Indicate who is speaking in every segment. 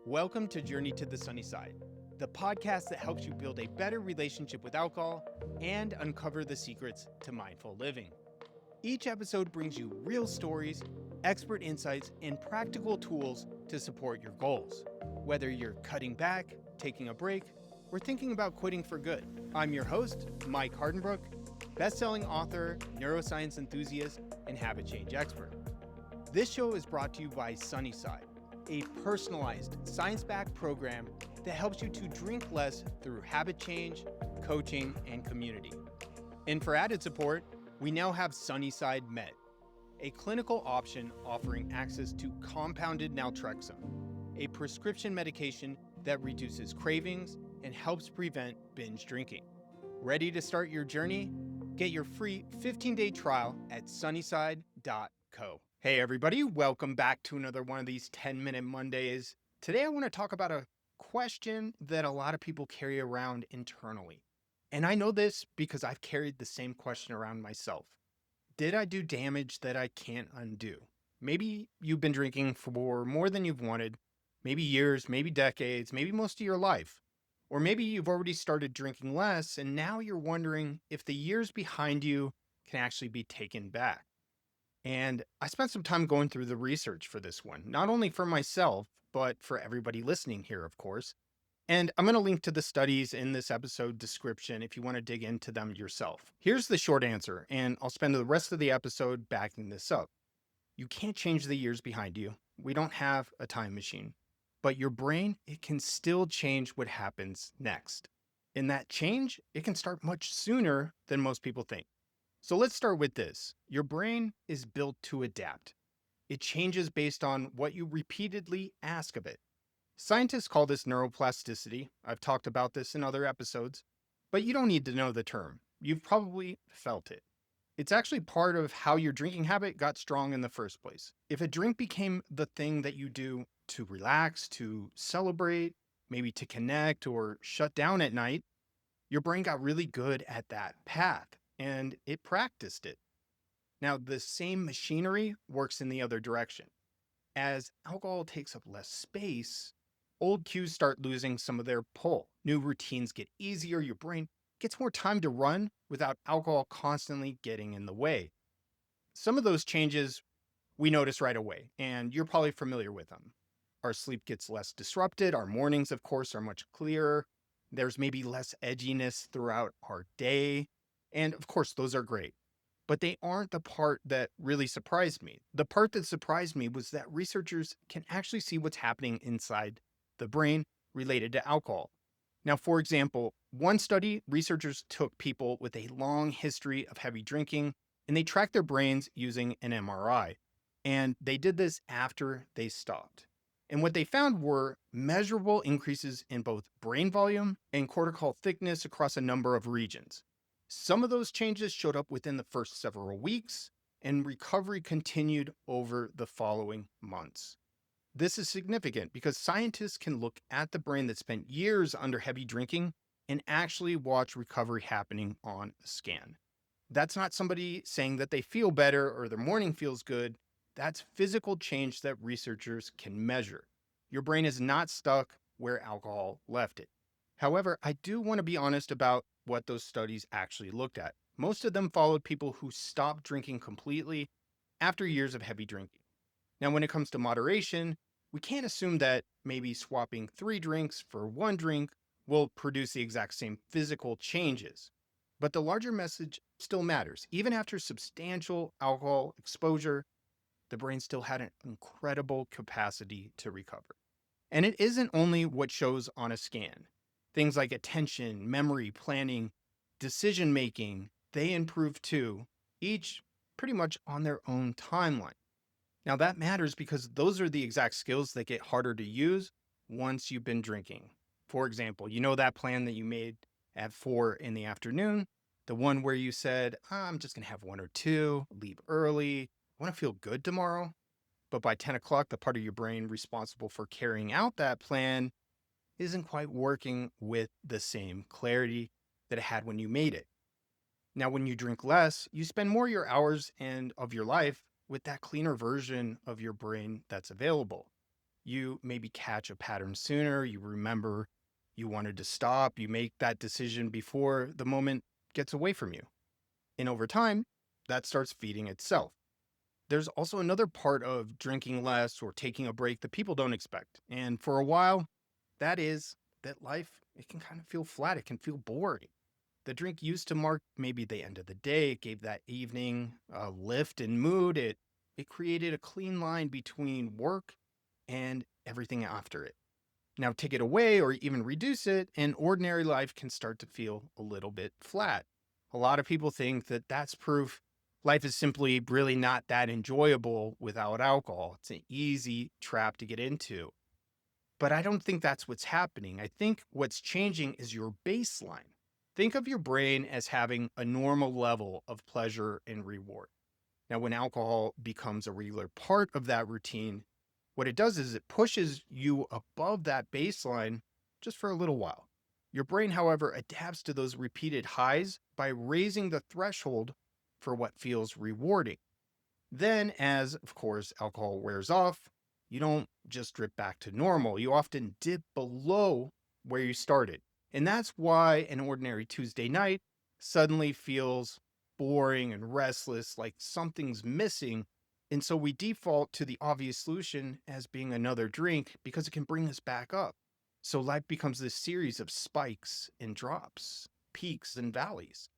Speaker 1: Welcome to Journey to the Sunnyside, the podcast that helps you build a better relationship with alcohol and uncover the secrets to mindful living. Each episode brings you real stories, expert insights, and practical tools to support your goals. Whether you're cutting back, taking a break, or thinking about quitting for good, I'm your host, Mike Hardenbrook, best-selling author, neuroscience enthusiast, and habit change expert. This show is brought to you by Sunnyside, a personalized, science-backed program that helps you to drink less through habit change, coaching, and community. And for added support, we now have Sunnyside Med, a clinical option offering access to compounded naltrexone, a prescription medication that reduces cravings and helps prevent binge drinking. Ready to start your journey? Get your free 15-day trial at sunnyside.co. Hey everybody, welcome back to another one of these 10-minute Mondays. Today I want to talk about a question that a lot of people carry around internally. And I know this because I've carried the same question around myself. Did I do damage that I can't undo? Maybe you've been drinking for more than you've wanted, maybe years, maybe decades, maybe most of your life. Or maybe you've already started drinking less and now you're wondering if the years behind you can actually be taken back. And I spent some time going through the research for this one, not only for myself, but for everybody listening here, of course. And I'm going to link to the studies in this episode description if you want to dig into them yourself. Here's the short answer, and I'll spend the rest of the episode backing this up. You can't change the years behind you. We don't have a time machine. But your brain, it can still change what happens next. And that change, it can start much sooner than most people think. So let's start with this. Your brain is built to adapt. It changes based on what you repeatedly ask of it. Scientists call this neuroplasticity. I've talked about this in other episodes, but you don't need to know the term. You've probably felt it. It's actually part of how your drinking habit got strong in the first place. If a drink became the thing that you do to relax, to celebrate, maybe to connect or shut down at night, your brain got really good at that path and it practiced it. Now, the same machinery works in the other direction. As alcohol takes up less space, old cues start losing some of their pull. New routines get easier. Your brain gets more time to run without alcohol constantly getting in the way. Some of those changes we notice right away, and you're probably familiar with them. Our sleep gets less disrupted. Our mornings, of course, are much clearer. There's maybe less edginess throughout our day. And of course, those are great. But they aren't the part that really surprised me. The part that surprised me was that researchers can actually see what's happening inside the brain related to alcohol. Now, for example, one study, researchers took people with a long history of heavy drinking and they tracked their brains using an MRI. And they did this after they stopped. And what they found were measurable increases in both brain volume and cortical thickness across a number of regions. Some of those changes showed up within the first several weeks, and recovery continued over the following months. This is significant because scientists can look at the brain that spent years under heavy drinking and actually watch recovery happening on a scan. That's not somebody saying that they feel better or their morning feels good. That's physical change that researchers can measure. Your brain is not stuck where alcohol left it. However, I do want to be honest about what those studies actually looked at. Most of them followed people who stopped drinking completely after years of heavy drinking. Now, when it comes to moderation, we can't assume that maybe swapping 3 drinks for 1 drink will produce the exact same physical changes. But the larger message still matters. Even after substantial alcohol exposure, the brain still had an incredible capacity to recover. And it isn't only what shows on a scan. Things like attention, memory, planning, decision-making, they improve too, each pretty much on their own timeline. Now that matters because those are the exact skills that get harder to use once you've been drinking. For example, you know that plan that you made at 4 in the afternoon, the one where you said, I'm just gonna have 1 or 2, leave early, I wanna feel good tomorrow. But by 10 o'clock, the part of your brain responsible for carrying out that plan isn't quite working with the same clarity that it had when you made it. Now, when you drink less, you spend more of your hours and of your life with that cleaner version of your brain that's available. You maybe catch a pattern sooner. You remember you wanted to stop. You make that decision before the moment gets away from you. And over time, that starts feeding itself. There's also another part of drinking less or taking a break that people don't expect. And for a while, that is that life, it can kind of feel flat. It can feel boring. The drink used to mark maybe the end of the day. It gave that evening a lift in mood. It created a clean line between work and everything after it. Now, take it away or even reduce it, and ordinary life can start to feel a little bit flat. A lot of people think that that's proof life is simply really not that enjoyable without alcohol. It's an easy trap to get into. But I don't think that's what's happening. I think what's changing is your baseline. Think of your brain as having a normal level of pleasure and reward. Now, when alcohol becomes a regular part of that routine, what it does is it pushes you above that baseline just for a little while. Your brain, however, adapts to those repeated highs by raising the threshold for what feels rewarding. Then, as of course alcohol wears off, you don't just drip back to normal. You often dip below where you started. And that's why an ordinary Tuesday night suddenly feels boring and restless, like something's missing. And so we default to the obvious solution as being another drink because it can bring us back up. So life becomes this series of spikes and drops, peaks and valleys.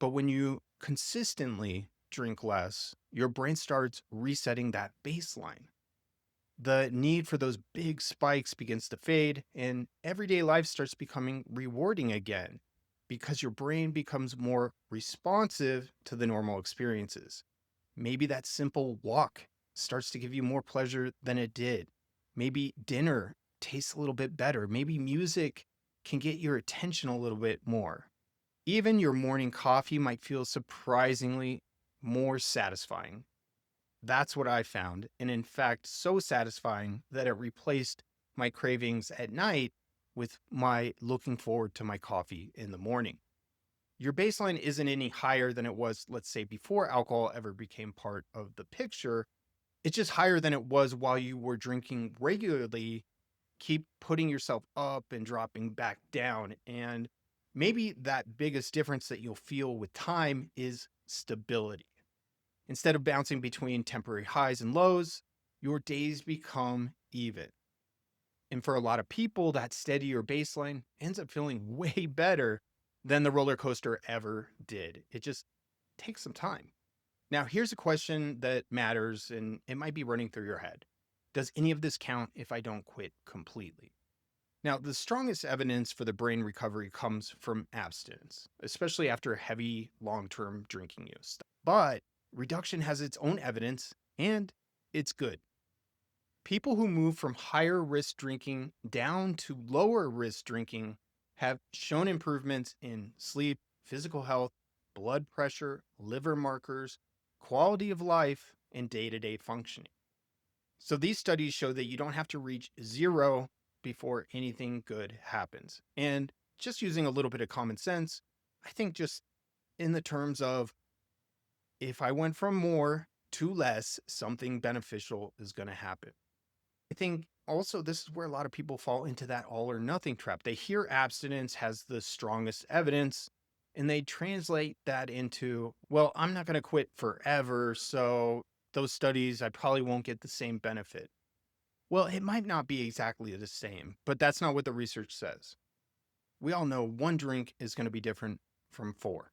Speaker 1: But when you consistently drink less, your brain starts resetting that baseline. The need for those big spikes begins to fade, and everyday life starts becoming rewarding again because your brain becomes more responsive to the normal experiences. Maybe that simple walk starts to give you more pleasure than it did. Maybe dinner tastes a little bit better. Maybe music can get your attention a little bit more. Even your morning coffee might feel surprisingly more satisfying. That's what I found. And in fact, so satisfying that it replaced my cravings at night with my looking forward to my coffee in the morning. Your baseline isn't any higher than it was, let's say, before alcohol ever became part of the picture. It's just higher than it was while you were drinking regularly. Keep putting yourself up and dropping back down. And maybe that biggest difference that you'll feel with time is stability. Instead of bouncing between temporary highs and lows, your days become even. And for a lot of people, that steadier baseline ends up feeling way better than the roller coaster ever did. It just takes some time. Now, here's a question that matters, and it might be running through your head. Does any of this count if I don't quit completely? Now, the strongest evidence for the brain recovery comes from abstinence, especially after heavy long-term drinking use. But reduction has its own evidence, and it's good. People who move from higher risk drinking down to lower risk drinking have shown improvements in sleep, physical health, blood pressure, liver markers, quality of life, and day-to-day functioning. So these studies show that you don't have to reach zero before anything good happens. And just using a little bit of common sense, I think just in the terms of if I went from more to less, something beneficial is going to happen. I think also this is where a lot of people fall into that all or nothing trap. They hear abstinence has the strongest evidence and they translate that into, well, I'm not going to quit forever. So those studies, I probably won't get the same benefit. Well, it might not be exactly the same, but that's not what the research says. We all know one drink is going to be different from four.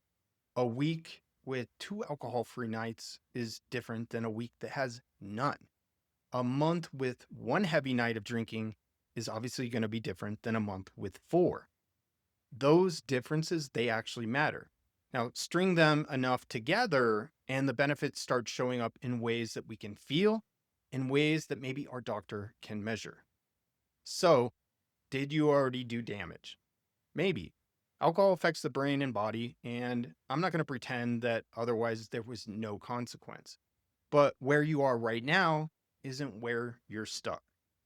Speaker 1: A week with 2 alcohol-free nights is different than a week that has none. A month with 1 heavy night of drinking is obviously going to be different than a month with 4. Those differences, they actually matter. Now, string them enough together and the benefits start showing up in ways that we can feel, in ways that maybe our doctor can measure. So, did you already do damage? Maybe. Alcohol affects the brain and body, and I'm not going to pretend that otherwise there was no consequence. But where you are right now isn't where you're stuck.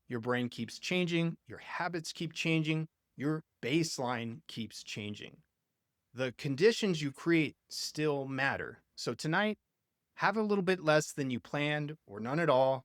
Speaker 1: Your brain keeps changing, your habits keep changing, your baseline keeps changing. The conditions you create still matter. So tonight, have a little bit less than you planned or none at all.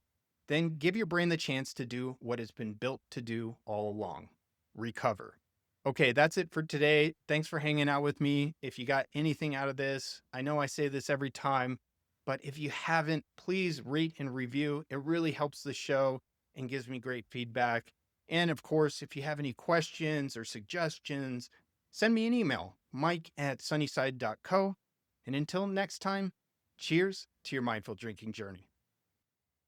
Speaker 1: then give your brain the chance to do what it's been built to do all along: recover. Okay, that's it for today. Thanks for hanging out with me. If you got anything out of this, I know I say this every time, but if you haven't, please rate and review. It really helps the show and gives me great feedback. And of course, if you have any questions or suggestions, send me an email, mike@sunnyside.co. And until next time, cheers to your mindful drinking journey.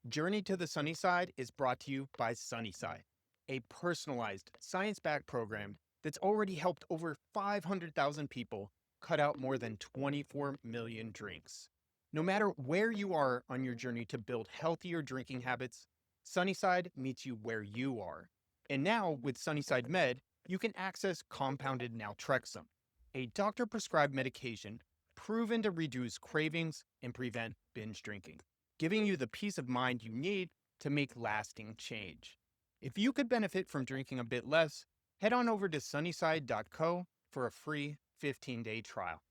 Speaker 1: Journey to the Sunnyside is brought to you by Sunnyside, a personalized, science-backed program that's already helped over 500,000 people cut out more than 24 million drinks. No matter where you are on your journey to build healthier drinking habits, Sunnyside meets you where you are. And now, with Sunnyside Med, you can access compounded naltrexone, a doctor-prescribed medication proven to reduce cravings and prevent binge drinking, giving you the peace of mind you need to make lasting change. If you could benefit from drinking a bit less, head on over to sunnyside.co for a free 15-day trial.